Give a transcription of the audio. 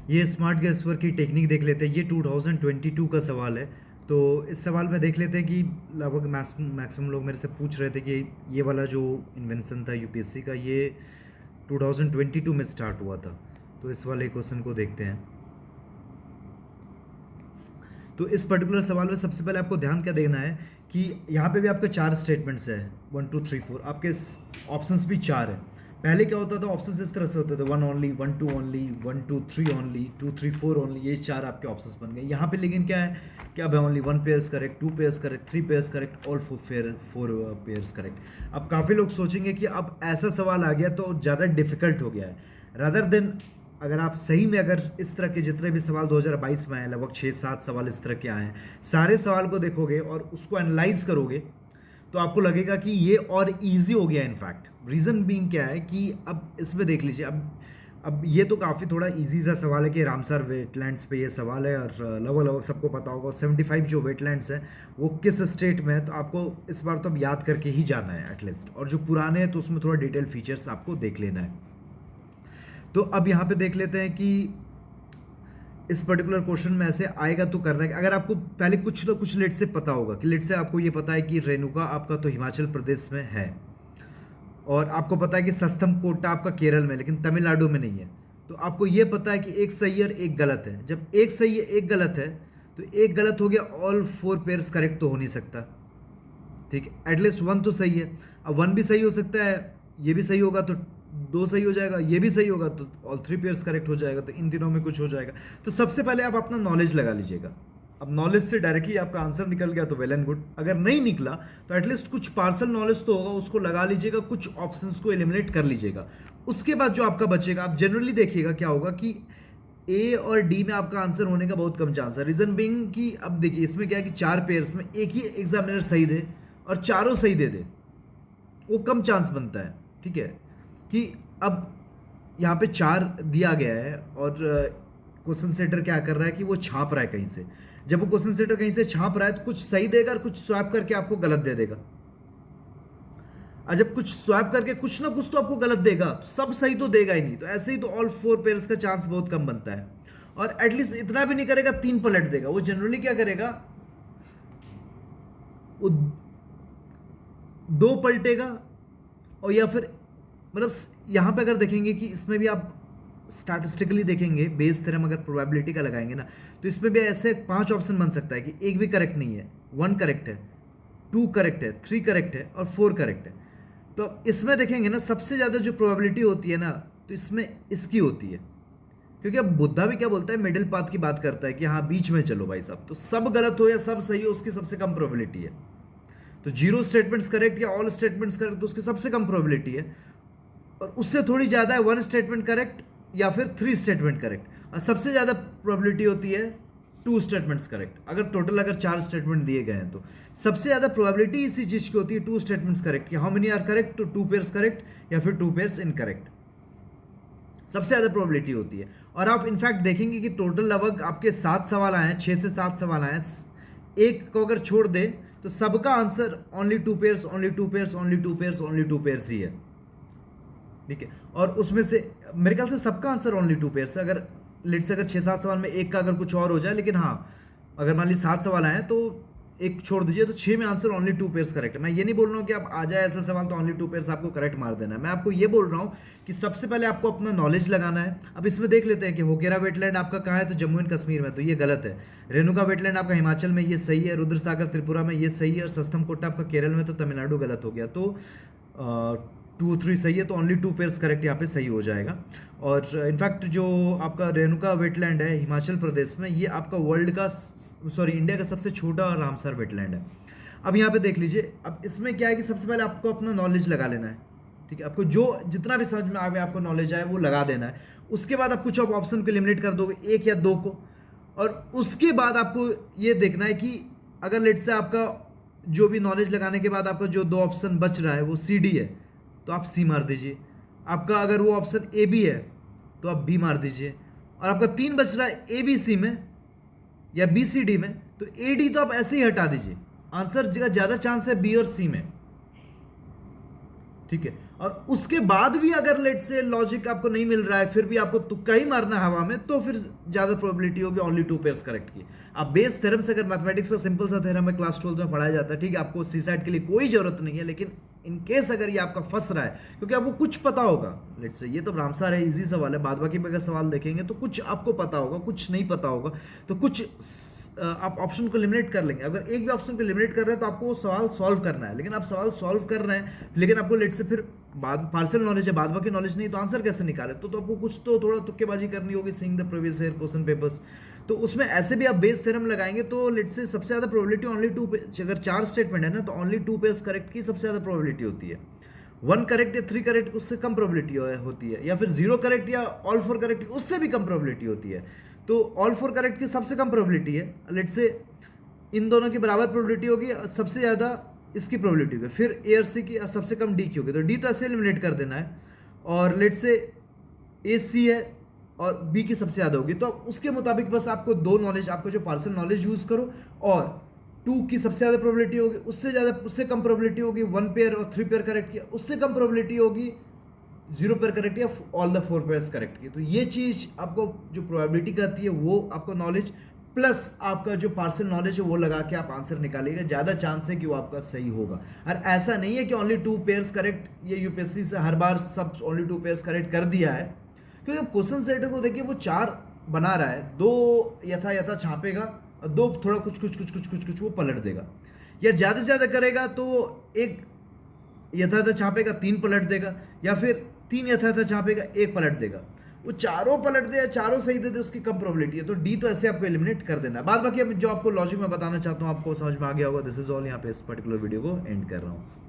ये smart gas work की technique देख लेते हैं। ये 2022 का सवाल है। तो इस सवाल में देख लेते हैं कि लगभग मैक्सिमम लोग मेरे से पूछ रहे थे कि ये वाला जो इन्वेंशन था यूपीएससी का, ये 2022 में स्टार्ट हुआ था। तो इस वाले क्वेश्चन को देखते हैं। तो इस पर्टिकुलर सवाल में सबसे पहले आपको ध्यान क्या देना है कि यहाँ पे भी आपके चार स्टेटमेंट्स हैं, 1 2 3 4। आपके ऑप्शंस भी चार है। पहले क्या होता था, ऑप्शंस इस तरह से होते थे, 1 ओनली, 1 2 ओनली, 1 2 3 ओनली, 2 3 4 ओनली। ये चार आपके ऑप्शंस बन गए। यहाँ पे लेकिन क्या है कि अब only 1 pairs correct, 2 pairs correct, 3 pairs correct, all 4 pairs correct. अब काफ़ी लोग सोचेंगे कि अब ऐसा सवाल आ गया तो ज़्यादा डिफिकल्ट हो गया है, रादर देन अगर आप सही में अगर इस तरह के जितने भी सवाल 2022 में आए, लगभग 6-7 सवाल इस तरह के आए हैं, सारे सवाल को देखोगे और उसको एनालाइज करोगे तो आपको लगेगा कि ये और इजी हो गया। इनफैक्ट रीज़न बीइंग क्या है कि अब इसमें देख लीजिए, अब ये तो काफ़ी थोड़ा इजी सा सवाल है कि रामसर वेटलैंड्स पे ये सवाल है और लगभग लगभग सबको पता होगा। और 75 जो वेटलैंड्स हैं वो किस स्टेट में है, तो आपको इस बार तो अब याद करके ही जाना है एटलीस्ट। और जो पुराने हैं तो उसमें थोड़ा डिटेल फीचर्स आपको देख लेना है। तो अब यहाँ पे देख लेते हैं कि इस पर्टिकुलर क्वेश्चन में ऐसे आएगा तो करना है। अगर आपको पहले कुछ ना कुछ लेट से पता होगा कि लेट से आपको ये पता है कि रेणुका आपका तो हिमाचल प्रदेश में है, और आपको पता है कि सस्थम कोटा आपका केरल में, लेकिन तमिलनाडु में नहीं है। तो आपको ये पता है कि एक सही और एक गलत है। जब एक सही है एक गलत है तो एक गलत हो गया, ऑल 4 पेयर्स करेक्ट तो हो नहीं सकता। ठीक है, एटलीस्ट 1 तो सही है। अब 1 भी सही हो सकता है, ये भी सही होगा तो 2 सही हो जाएगा, ये भी सही होगा तो ऑल 3 पेयर्स करेक्ट हो जाएगा। तो इन तीनों में कुछ हो जाएगा। तो सबसे पहले आप अपना नॉलेज लगा लीजिएगा। अब नॉलेज से डायरेक्टली आपका आंसर निकल गया तो वेल एंड गुड, अगर नहीं निकला तो एटलीस्ट कुछ पार्सल नॉलेज तो होगा, उसको लगा लीजिएगा, कुछ ऑप्शंस को एलिमिनेट कर लीजिएगा। उसके बाद जो आपका बचेगा, आप जनरली देखिएगा क्या होगा कि ए और डी में आपका आंसर होने का बहुत कम चांस है। रीजन बिंग कि अब देखिए इसमें क्या है कि 4 पेयर्स में एक ही एग्जामिनर सही दे और चारों सही दे दे, वो कम चांस बनता है। ठीक है, कि अब यहाँ पे 4 दिया गया है और क्वेश्चन सेटर क्या कर रहा है कि वो छाप रहा है कहीं से। जब वो क्वेश्चन सेटर कहीं से छाप रहा है तो कुछ सही देगा और कुछ स्वैप करके आपको गलत दे देगा। और जब कुछ स्वैप करके कुछ ना कुछ तो आपको गलत देगा, तो सब सही तो देगा ही नहीं। तो ऐसे ही तो ऑल 4 पेयर्स का चांस बहुत कम बनता है। और एटलीस्ट इतना भी नहीं करेगा, 3 पलट देगा। वो जनरली क्या करेगा, वो 2 पलटेगा, और या फिर मतलब यहाँ पे अगर देखेंगे कि इसमें भी आप स्टैटिस्टिकली देखेंगे, बेस थ्योरम अगर प्रोबेबिलिटी का लगाएंगे ना, तो इसमें भी ऐसे 5 ऑप्शन बन सकता है कि एक भी करेक्ट नहीं है, 1 करेक्ट है, 2 करेक्ट है, 3 करेक्ट है और 4 करेक्ट है। तो अब इसमें देखेंगे ना, सबसे ज़्यादा जो प्रोबेबिलिटी होती है ना, तो इसमें इसकी होती है। क्योंकि अब बुद्धा भी क्या बोलता है, मिडिल पाथ की बात करता है कि हाँ बीच में चलो भाई साहब। तो सब गलत हो या सब सही हो, उसकी सबसे कम प्रोबेबिलिटी है। तो 0 स्टेटमेंट्स करेक्ट या ऑल स्टेटमेंट्स करेक्ट, तो उसकी सबसे कम प्रोबेबिलिटी है। और उससे थोड़ी ज़्यादा है 1 स्टेटमेंट करेक्ट या फिर 3 स्टेटमेंट करेक्ट। और सबसे ज़्यादा प्रोबेबिलिटी होती है 2 स्टेटमेंट्स करेक्ट। अगर टोटल अगर 4 स्टेटमेंट दिए गए हैं तो सबसे ज़्यादा प्रोबेबिलिटी इसी चीज़ की होती है, 2 स्टेटमेंट्स करेक्ट कि हाउ मेनी आर करेक्ट, तो 2 पेयर्स करेक्ट या फिर 2 पेयर्स इनकरेक्ट, सबसे ज़्यादा प्रोबेबिलिटी होती है। और आप इनफैक्ट देखेंगे कि टोटल लगभग आपके 7 सवाल आए हैं, 6 से 7 सवाल आए हैं। एक को अगर छोड़ दे तो सबका answer only 2 pairs, only 2 pairs, only 2 pairs, only 2 pairs ही है। ठीक है, और उसमें से मेरे ख्याल से सबका आंसर ओनली 2 पेयर्स है। अगर लेट से अगर 6-7 सवाल में एक का अगर कुछ और हो जाए, लेकिन हाँ अगर मान लीजिए 7 सवाल आए तो एक छोड़ दीजिए, तो 6 में आंसर ओनली 2 पेयर्स करेक्ट है। मैं ये नहीं बोल रहा हूँ कि आप आ जाए ऐसा सवाल तो ओनली 2 पेयर्स आपको करेक्ट मार देना है। मैं आपको ये बोल रहा हूँ कि सबसे पहले आपको अपना नॉलेज लगाना है। अब इसमें देख लेते हैं कि होकेरा वेटलैंड आपका कहाँ है, तो जम्मू एंड कश्मीर में, तो ये गलत है। रेणुका वेटलैंड आपका हिमाचल में, ये सही है। रुद्रसागर त्रिपुरा में, ये सही है। और सस्थम कोटा आपका केरल में, तो तमिलनाडु गलत हो गया। तो 2 3 सही है, तो ओनली 2 पेयर्स करेक्ट यहाँ पे सही हो जाएगा। और इनफैक्ट जो आपका रेणुका वेटलैंड है हिमाचल प्रदेश में, ये आपका वर्ल्ड का इंडिया का सबसे छोटा रामसर वेटलैंड है। अब यहाँ पे देख लीजिए, अब इसमें क्या है कि सबसे पहले आपको अपना नॉलेज लगा लेना है। ठीक है, आपको जो जितना भी समझ में आ गया, आपको नॉलेज आए वो लगा देना है। उसके बाद आप कुछ आप ऑप्शन को एलिमिनेट कर दोगे, 1 या 2 को। और उसके बाद आपको ये देखना है कि अगर लेट से आपका जो भी नॉलेज लगाने के बाद आपका जो 2 ऑप्शन बच रहा है वो सी डी है, तो आप सी मार दीजिए। आपका अगर वो ऑप्शन ए बी है तो आप बी मार दीजिए। और आपका 3 बच रहा है ए बी सी में या बी सी डी में, तो ए डी तो आप ऐसे ही हटा दीजिए। आंसर जगह ज़्यादा चांस है बी और सी में। ठीक है, और उसके बाद भी अगर लेट से लॉजिक आपको नहीं मिल रहा है, फिर भी आपको तुक्का ही मारना हवा में, तो फिर ज़्यादा प्रोबेबिलिटी होगी ओनली 2 पेयर्स करेक्ट की। अब बेस थ्योरम से, अगर मैथमेटिक्स का सिंपल सा थ्योरम है, क्लास 12 में पढ़ाया जाता है, ठीक है, आपको सीसाइड के लिए कोई ज़रूरत नहीं है, लेकिन इन केस अगर ये आपका फंस रहा है, क्योंकि आपको कुछ पता होगा, लेट से ये तो रामसार है, इजी सवाल है, बाद बाकी पे अगर सवाल देखेंगे तो कुछ आपको पता होगा, कुछ नहीं पता होगा, तो कुछ आप ऑप्शन को एलिमिनेट कर लेंगे। अगर एक भी ऑप्शन को एलिमिनेट कर रहे हैं तो आपको वो सवाल सॉल्व करना है, लेकिन आप सवाल सॉल्व कर रहे हैं, लेकिन आपको लेट से फिर बाद पार्शियल नॉलेज है, बाद बाकी नॉलेज नहीं, तो आंसर कैसे निकाले? तो आपको कुछ तो थोड़ा तुक्केबाजी करनी होगी, seeing the previous year question papers. तो उसमें ऐसे भी आप बेस थ्योरम लगाएंगे तो लेट से सबसे ज़्यादा प्रोबेबिलिटी ओनली 2 पे, अगर 4 स्टेटमेंट है ना, तो ओनली 2 पेयर्स करेक्ट की सबसे ज़्यादा प्रोबेबिलिटी होती है। 1 करेक्ट या 3 करेक्ट उससे कम प्रोबेबिलिटी होती है, या फिर 0 करेक्ट या ऑल 4 करेक्ट उससे भी कम प्रोबेबिलिटी होती है। तो ऑल 4 करेक्ट की सबसे कम प्रोबेबिलिटी है, लेट से इन दोनों की बराबर प्रोबेबिलिटी होगी, सबसे ज़्यादा इसकी प्रोबेबिलिटी होगी, फिर ए और सी की सबसे कम डी की होगी, तो डी तो ऐसे एलिमिनेट कर देना है, और लेट से ए सी है और बी की सबसे ज़्यादा होगी, तो उसके मुताबिक बस आपको दो नॉलेज, आपको जो पार्शियल नॉलेज यूज़ करो, और 2 की सबसे ज़्यादा प्रोबेबिलिटी होगी, उससे ज़्यादा, उससे कम प्रोबेबिलिटी होगी 1 पेयर और 3 पेयर करेक्ट की, उससे कम प्रोबेबिलिटी होगी 0 पेयर करेक्ट या ऑल द 4 पेयर्स करेक्ट की। तो ये चीज़ आपको जो प्रोबेबिलिटी कहती है, वो आपको नॉलेज प्लस आपका जो पार्शियल नॉलेज है वो लगा के आप आंसर निकालिएगा, ज़्यादा चांस है कि वो आपका सही होगा। और ऐसा नहीं है कि ओनली 2 पेयर्स करेक्ट, ये यूपीएससी से हर बार सब ओनली 2 पेयर्स करेक्ट कर दिया है, क्योंकि अब क्वेश्चन सेटर को देखिए, वो 4 बना रहा है, 2 यथा छापेगा और 2 थोड़ा कुछ वो पलट देगा, या ज़्यादा से ज़्यादा करेगा तो एक यथा छापेगा 3 पलट देगा, या फिर 3 यथा छापेगा 1 पलट देगा। वो चारों पलट दे या चारों सही दे दे, उसकी कम प्रोबेबिलिटी है, तो डी तो ऐसे आपको एलिमिनेट कर देना है। बाद बाकी अब जो आपको लॉजिक में बताना चाहता हूँ आपको समझ में आ गया होगा। दिस इज ऑल, यहाँ पे इस पर्टिकुलर वीडियो को एंड कर रहा हूँ।